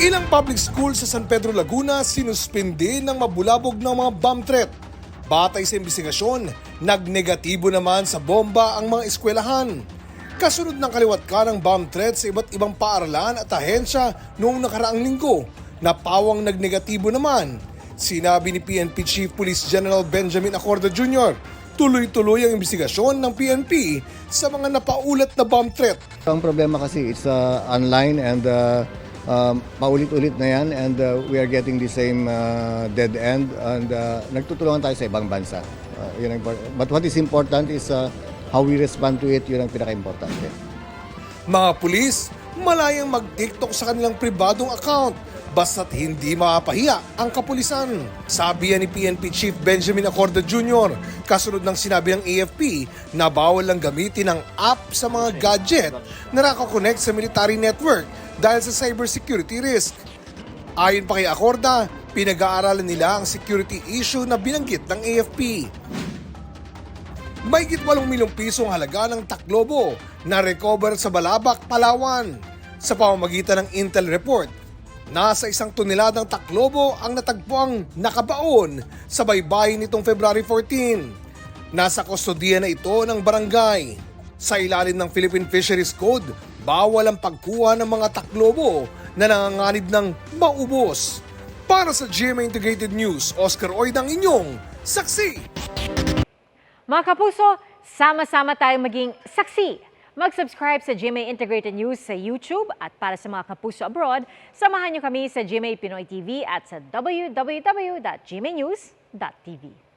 Ilang public schools sa San Pedro, Laguna sinuspindi ng mabulabog ng mga bomb threat. Batay sa investigasyon, nagnegatibo naman sa bomba ang mga eskwelahan. Kasunod ng kaliwat ka ng bomb threat sa iba't ibang paaralan at ahensya noong nakaraang linggo, na pawang nagnegatibo naman. Sinabi ni PNP Chief Police General Benjamin Acorda Jr., tuloy-tuloy ang investigasyon ng PNP sa mga napaulat na bomb threat. Ang problema kasi it's online and paulit-ulit na yan, and we are getting the same dead end, and nagtutulungan tayo sa ibang bansa. But what is important is how we respond to it. Yun ang pinaka-importante. Mga pulis, malayang mag-TikTok sa kanilang pribadong account basta't hindi mapahiya ang kapulisan. Sabi yan ni PNP Chief Benjamin Acorda Jr. kasunod ng sinabi ng AFP na bawal lang gamitin ang app sa mga gadget na nakakonect sa military network dahil sa cybersecurity risk. Ayon pa kay Acorda, pinag-aaralan nila ang security issue na binanggit ng AFP. Mahigit 8 milyong piso ang halaga ng Taclobo na recover sa Balabac, Palawan. Sa pamamagitan ng Intel report, nasa 1 toneladang Taclobo ang natagpuang nakabaon sa baybayin nitong February 14. Nasa kustodiya na ito ng barangay. Sa ilalim ng Philippine Fisheries Code, bawal ang pagkuha ng mga Taclobo na nanganganib ng maubos. Para sa GMA Integrated News, Oscar Oid ang inyong saksi. Mga kapuso, sama-sama tayong maging saksi. Mag-subscribe sa GMA Integrated News sa YouTube, at para sa mga kapuso abroad, samahan niyo kami sa GMA Pinoy TV at sa www.gmanews.tv.